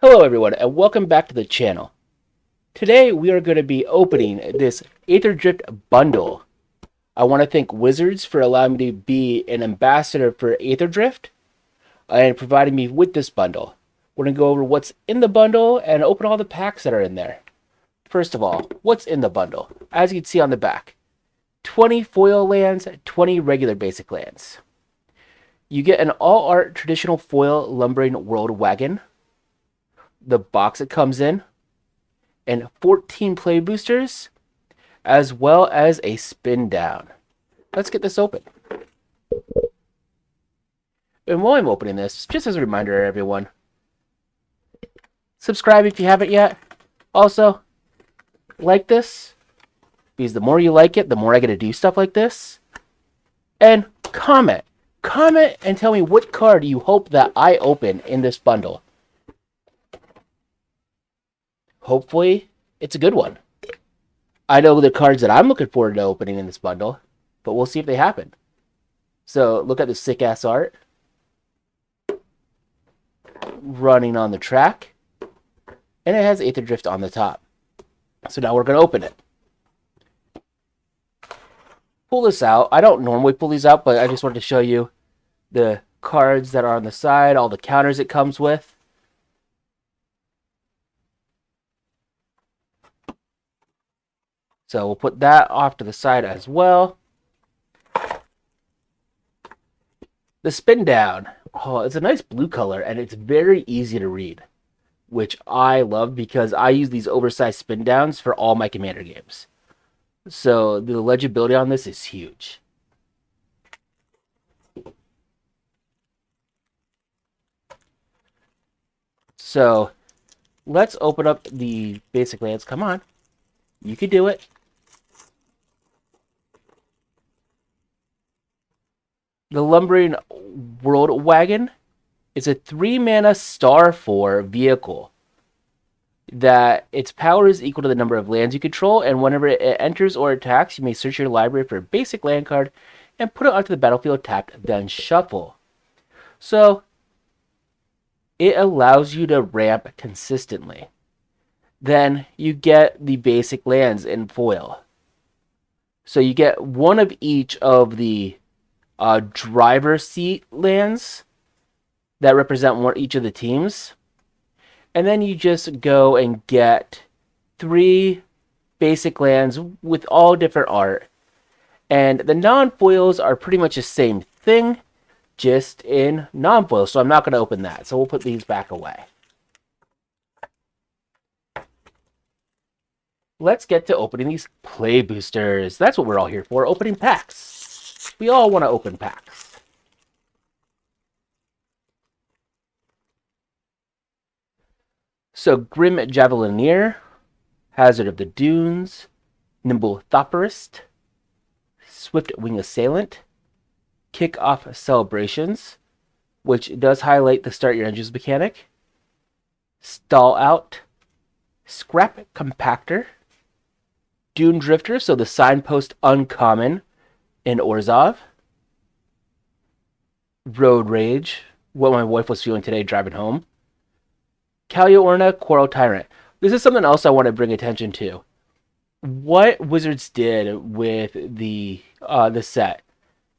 Hello everyone and welcome back to the channel. Today we are going to be opening this Aetherdrift Bundle. I want to thank Wizards for allowing me to be an ambassador for Aetherdrift and providing me with this bundle. We're going to go over what's in the bundle and open all the packs that are in there. First of all, what's in the bundle? As you can see on the back, 20 foil lands, 20 regular basic lands. You get an all-art traditional foil lumbering world wagon, the box it comes in, and 14 play boosters, as well as a spin down. Let's get this open. And while I'm opening this, just as a reminder, everyone, subscribe if you haven't yet. Also, like this, because the more you like it, the more I get to do stuff like this. And comment. Comment and tell me what card you hope that I open in this bundle. Hopefully, it's a good one. I know the cards that I'm looking forward to opening in this bundle, but we'll see if they happen. So, look at the sick-ass art. Running on the track. And it has Aetherdrift on the top. So now we're going to open it. Pull this out. I don't normally pull these out, but I just wanted to show you the cards that are on the side, all the counters it comes with. So we'll put that off to the side as well. The spin down. Oh, it's a nice blue color and it's very easy to read, which I love because I use these oversized spin downs for all my Commander games. So the legibility on this is huge. So let's open up the basic lands. Come on. You can do it. The Lumbering World Wagon is a 3-mana star 4 vehicle that its power is equal to the number of lands you control, and whenever it enters or attacks, you may search your library for a basic land card and put it onto the battlefield tapped, then shuffle. So it allows you to ramp consistently. Then you get the basic lands in foil. So you get one of each of the driver seat lands that represent each of the teams. And then you just go and get 3 basic lands with all different art. And the non-foils are pretty much the same thing, just in non-foil. So I'm not going to open that. So we'll put these back away. Let's get to opening these play boosters. That's what we're all here for, opening packs. We all want to open packs. So, Grim Javelineer, Hazard of the Dunes, Nimble Thopperist, Swift Wing Assailant, Kick-Off Celebrations, which does highlight the Start Your Engines mechanic, Stall Out, Scrap Compactor, Dune Drifter, so the Signpost uncommon in Orzhov, Road Rage, what my wife was feeling today driving home, Kaliorna Quarrel Tyrant. This is something else I want to bring attention to. What Wizards did with the set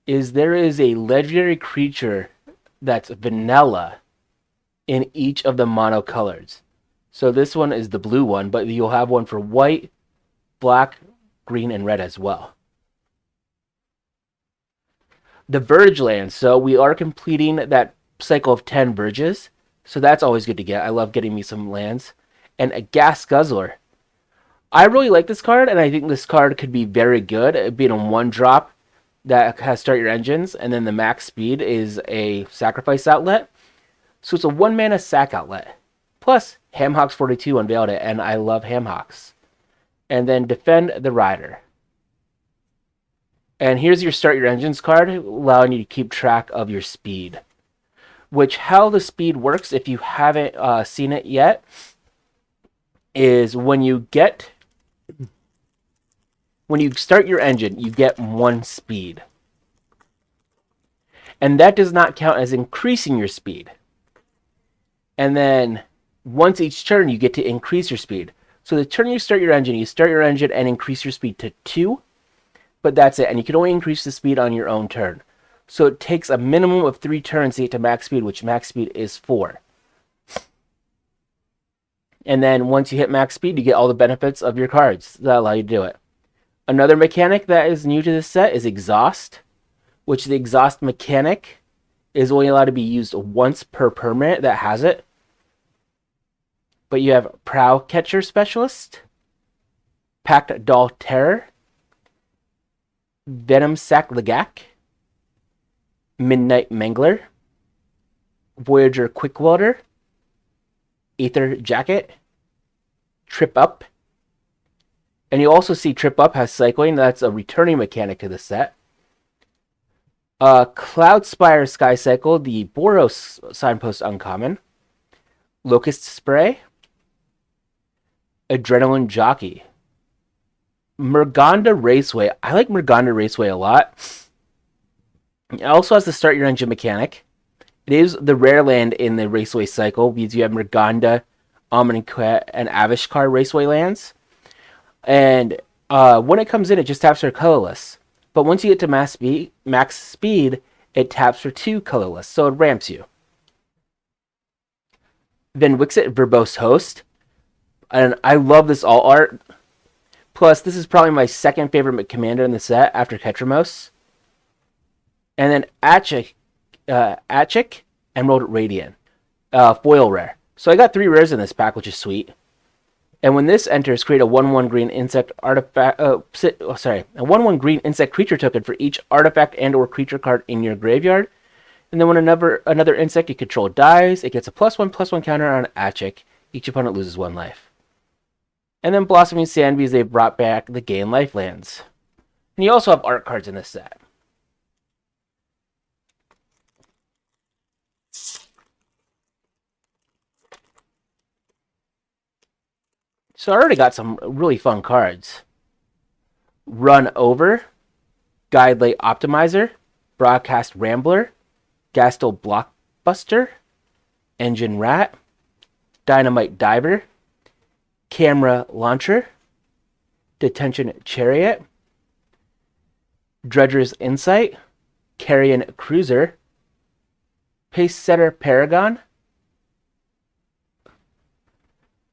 is there is a legendary creature that's vanilla in each of the mono colors. So this one is the blue one, but you'll have one for white, black, green, and red as well. The Verge land. So we are completing that cycle of 10 Verges. So that's always good to get. I love getting me some lands. And a Gas Guzzler. I really like this card, and I think this card could be very good. Being a 1-drop that has Start Your Engines, and then the max speed is a Sacrifice outlet. So it's a 1-mana sack outlet. Plus, Hamhocks 42 unveiled it, and I love Hamhocks. And then Defend the Rider. And here's your Start Your Engines card, allowing you to keep track of your speed. Which, how the speed works, if you haven't seen it yet, is when you start your engine, you get 1 speed. And that does not count as increasing your speed. And then once each turn, you get to increase your speed. So the turn you start your engine and increase your speed to 2, but that's it. And you can only increase the speed on your own turn. So it takes a minimum of 3 turns to get to max speed, which max speed is 4. And then once you hit max speed, you get all the benefits of your cards that allow you to do it. Another mechanic that is new to this set is exhaust, which the exhaust mechanic is only allowed to be used once per permanent that has it. But you have Prow Catcher Specialist, Packed Doll Terror, Venom Sack Legak, Midnight Mangler, Voyager Quick Welder, Aether Jacket, Trip Up. And you also see Trip Up has cycling. That's a returning mechanic to the set. Cloud Spire Sky Cycle, the Boros Signpost Uncommon, Locust Spray, Adrenaline Jockey, Murganda Raceway. I like Murganda Raceway a lot. It also has the start your engine mechanic. It is the rare land in the Raceway cycle because you have Murganda, Amonkhet, and Avishkar Raceway lands. And when it comes in, it just taps for colorless. But once you get to max speed, it taps for 2 colorless, so it ramps you. Then Wixit Verbose Host. And I love this all art. Plus, this is probably my second favorite commander in the set after Ketramos. And then Achik, Emerald Radiant. Foil rare. So I got 3 rares in this pack, which is sweet. And when this enters, create a 1/1 green insect artifact. A 1/1 green insect creature token for each artifact and/or creature card in your graveyard. And then when another insect you control dies, it gets a +1/+1 counter on Achik. Each opponent loses 1 life. And then Blossoming Sand because they brought back the Gain Life lands. And you also have art cards in this set. So I already got some really fun cards. Run Over, Guide Late Optimizer, Broadcast Rambler, Gastel Blockbuster, Engine Rat, Dynamite Diver, Camera Launcher, Detention Chariot, Dredger's Insight, Carrion Cruiser, Pace Setter Paragon,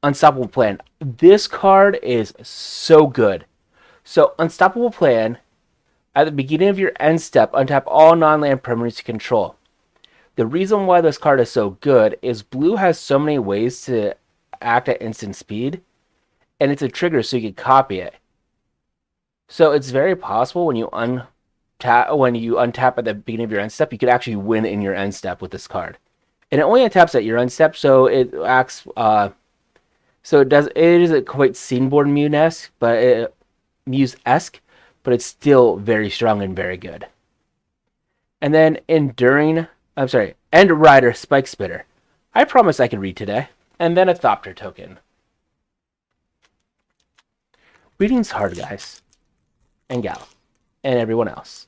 Unstoppable Plan. This card is so good. So, Unstoppable Plan, at the beginning of your end step, untap all non-land permanents you control. The reason why this card is so good is blue has so many ways to act at instant speed, and it's a trigger so you can copy it. So it's very possible when you untap at the beginning of your end step, you could actually win in your end step with this card. And it only untaps at your end step, so it acts so it isn't quite Sceneboard Muse-esque, but it's still very strong and very good. And then End Rider Spike Spitter. I promise I can read today. And then a Thopter token. Reading's hard, guys. And gal. And everyone else.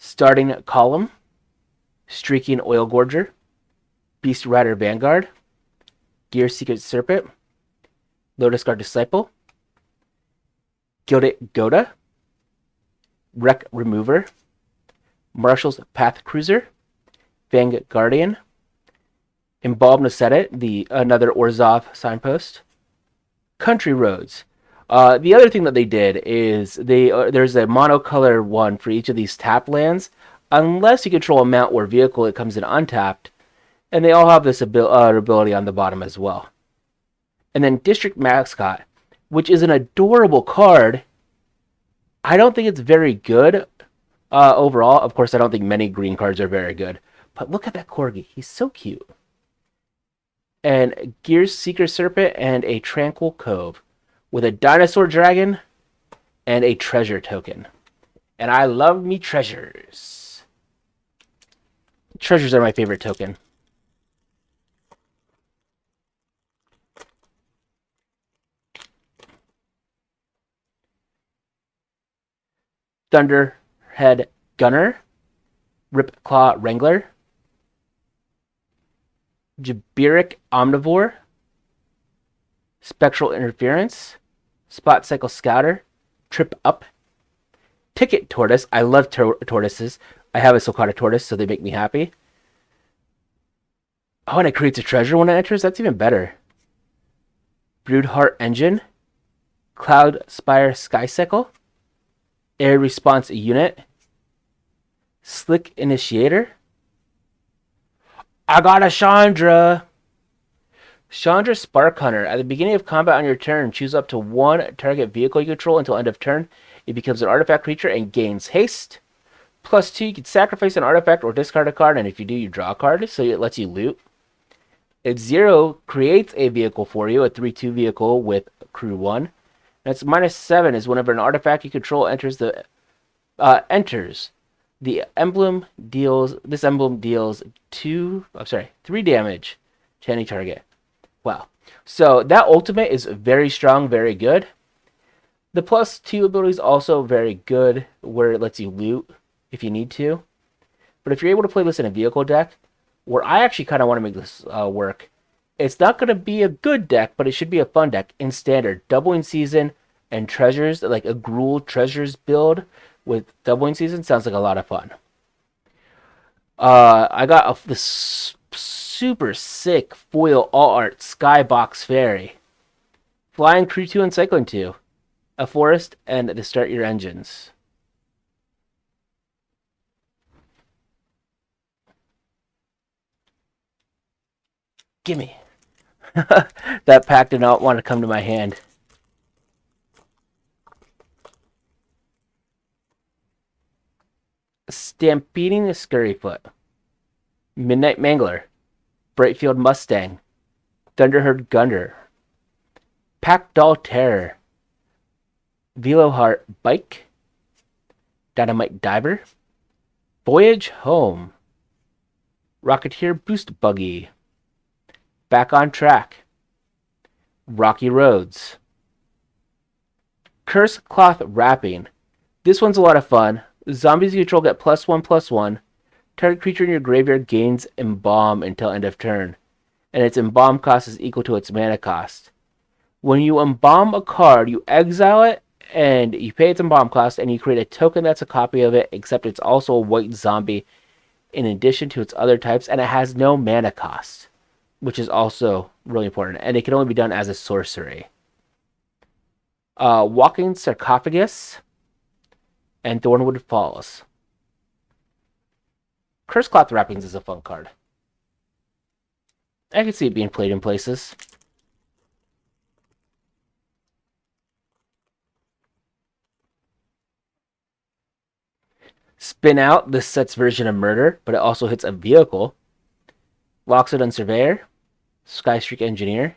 Starting Column, Streaking Oil Gorger, Beast Rider Vanguard, Gear Secret Serpent, Lotus Guard Disciple, Gilded Goda, Wreck Remover, Marshall's Path Cruiser, Fang Guardian, Embalmed Nasset, another Orzhov signpost, Country Roads. The other thing that they did is there's a monocolor one for each of these tap lands, unless you control a mount or vehicle, it comes in untapped, and they all have this ability on the bottom as well. And then District Mascot, which is an adorable card. I don't think it's very good overall. Of course, I don't think many green cards are very good, but look at that Corgi. He's so cute. And Gears Seeker Serpent and a Tranquil Cove, with a Dinosaur Dragon and a Treasure token. And I love me treasures. Treasures are my favorite token. Thunderhead Gunner, Ripclaw Wrangler, Jabiric Omnivore, Spectral Interference, Spot Cycle Scouter, Trip Up, Ticket Tortoise. I love tortoises. I have a Sulcata tortoise, so they make me happy. Oh, and it creates a treasure when it enters? That's even better. Broodheart Engine, Cloud Spire Skycycle, Air Response Unit, Slick Initiator. I got a Chandra! Chandra Spark Hunter. At the beginning of combat on your turn, choose up to one target vehicle you control until end of turn. It becomes an artifact creature and gains haste. +2, you can sacrifice an artifact or discard a card, and if you do, you draw a card, so it lets you loot. At 0, creates a vehicle for you, a 3/2 vehicle with crew 1. And it's -7 is whenever an artifact you control enters the emblem deals 3 damage to any target. Wow. So that ultimate is very strong, very good. The +2 ability is also very good, where it lets you loot if you need to. But if you're able to play this in a vehicle deck, where I actually kind of want to make this work, it's not going to be a good deck, but it should be a fun deck in standard. Doubling Season and Treasures, like a Gruul Treasures build with Doubling Season, sounds like a lot of fun. I got this super sick foil all art Skybox Fairy. Flying Crew 2 and Cycling 2. A forest and to start your engines. Gimme. That pack did not want to come to my hand. Stampeding the Scurryfoot. Midnight Mangler. Brightfield Mustang. Thunderherd Gunner. Packdoll Terror. Veloheart Bike. Dynamite Diver. Voyage Home. Rocketeer Boost Buggy. Back on Track. Rocky Roads. Curse Cloth Wrapping. This one's a lot of fun. Zombies you control get +1/+1. Target creature in your graveyard gains Embalm until end of turn, and its Embalm cost is equal to its mana cost. When you Embalm a card, you exile it, and you pay its Embalm cost, and you create a token that's a copy of it, except it's also a white zombie in addition to its other types, and it has no mana cost, which is also really important, and it can only be done as a sorcery. Walking Sarcophagus and Thornwood Falls. Curse Cloth Wrappings is a fun card. I can see it being played in places. Spin Out, this set's version of Murder, but it also hits a vehicle. Loxodon Surveyor, Skystreak Engineer,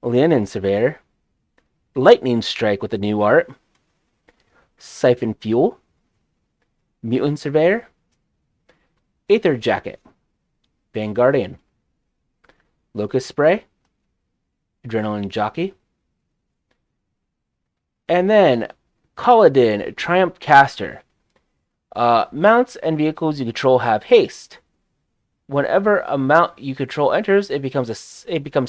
Leonin Surveyor, Lightning Strike with the new art, Siphon Fuel, Mutant Surveyor, Aether Jacket, Vanguardian, Locust Spray, Adrenaline Jockey, and then Kaladin Triumph Caster. Mounts and vehicles you control have haste. Whenever a mount you control enters, it becomes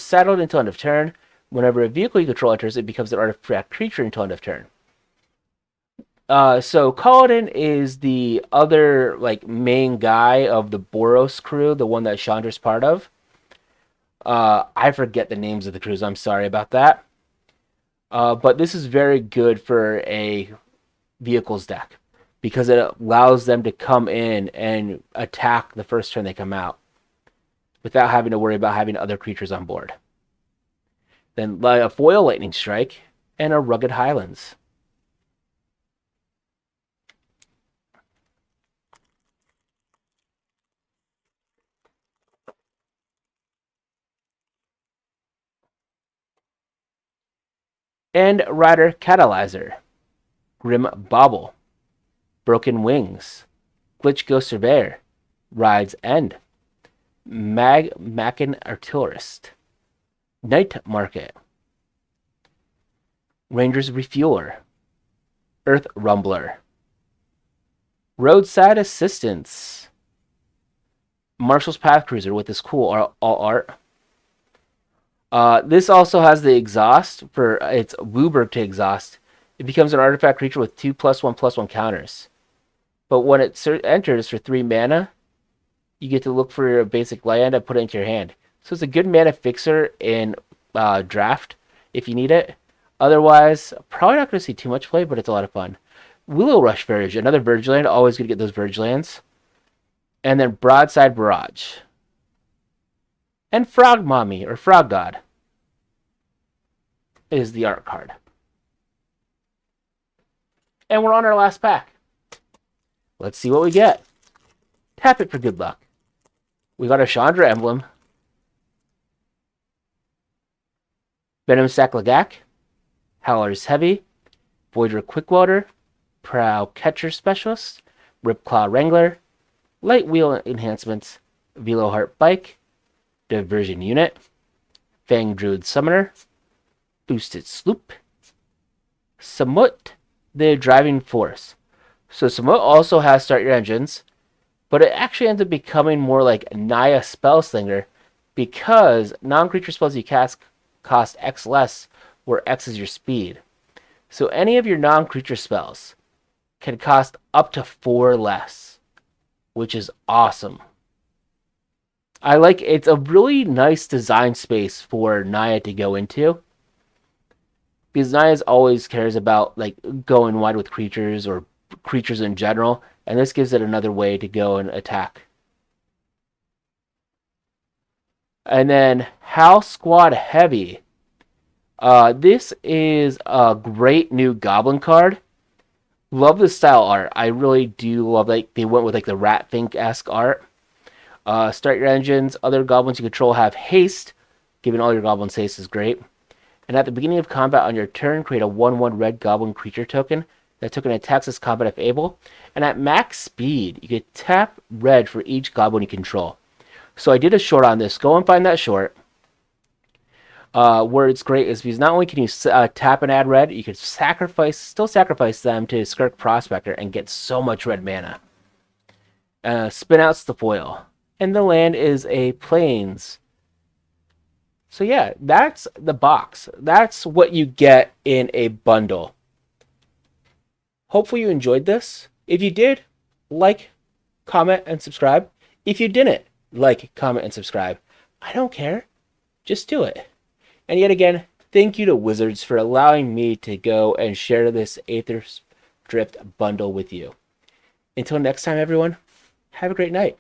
saddled until end of turn. Whenever a vehicle you control enters, it becomes an artifact creature until end of turn. So Kaladin is the other main guy of the Boros crew, the one that Chandra's part of. I forget the names of the crews. I'm sorry about that. But this is very good for a vehicles deck, because it allows them to come in and attack the first turn they come out without having to worry about having other creatures on board. Then a foil Lightning Strike and a Rugged Highlands. And Rider Catalyzer, Grim Bauble, Broken Wings, Glitch Ghost Surveyor, Ride's End, Mackin Artillerist, Night Market, Ranger's Refueler, Earth Rumbler, Roadside Assistance, Marshall's Path Cruiser with this cool all art. This also has the exhaust for its Wooburg to exhaust. It becomes an artifact creature with 2+1/+1 counters. But when it enters for 3 mana, you get to look for your basic land and put it into your hand. So it's a good mana fixer in draft if you need it. Otherwise, probably not going to see too much play, but it's a lot of fun. Willow Rush Verge, another Verge land. Always going to get those Verge lands. And then Broadside Barrage. And Frog Mommy, or Frog God, is the art card. And we're on our last pack. Let's see what we get. Tap it for good luck. We got a Chandra emblem. Venom Saklagak. Howler's Heavy. Voidra Quickwater. Prow Catcher Specialist. Ripclaw Wrangler. Light Wheel Enhancements. Veloheart Bike. Diversion Unit. Fang Druid Summoner. Boosted Sloop. Samut, the Driving Force. So Samut also has Start Your Engines, but it actually ends up becoming more like Naya Spellslinger because non-creature spells you cast cost X less, where X is your speed. So any of your non-creature spells can cost up to 4 less, which is awesome. I like it's a really nice design space for Naya to go into. Because Naya always cares about like going wide with creatures or creatures in general, and this gives it another way to go and attack. And then House Squad Heavy. This is a great new Goblin card. Love the style art. I really do love like they went with like the Ratfink-esque art. Start your engines. Other goblins you control have haste. Giving all your goblins haste is great. And at the beginning of combat on your turn, create a 1/1 red goblin creature token. That token attacks this combat if able. And at max speed, you can tap red for each goblin you control. So I did a short on this. Go and find that short. Where it's great is because not only can you tap and add red, you can still sacrifice them to Skirk Prospector and get so much red mana. Spin out's the foil. And the land is a Plains. So yeah, that's the box. That's what you get in a bundle. Hopefully you enjoyed this. If you did, like, comment, and subscribe. If you didn't, like, comment, and subscribe. I don't care. Just do it. And yet again, thank you to Wizards for allowing me to go and share this Aetherdrift Bundle with you. Until next time, everyone, have a great night.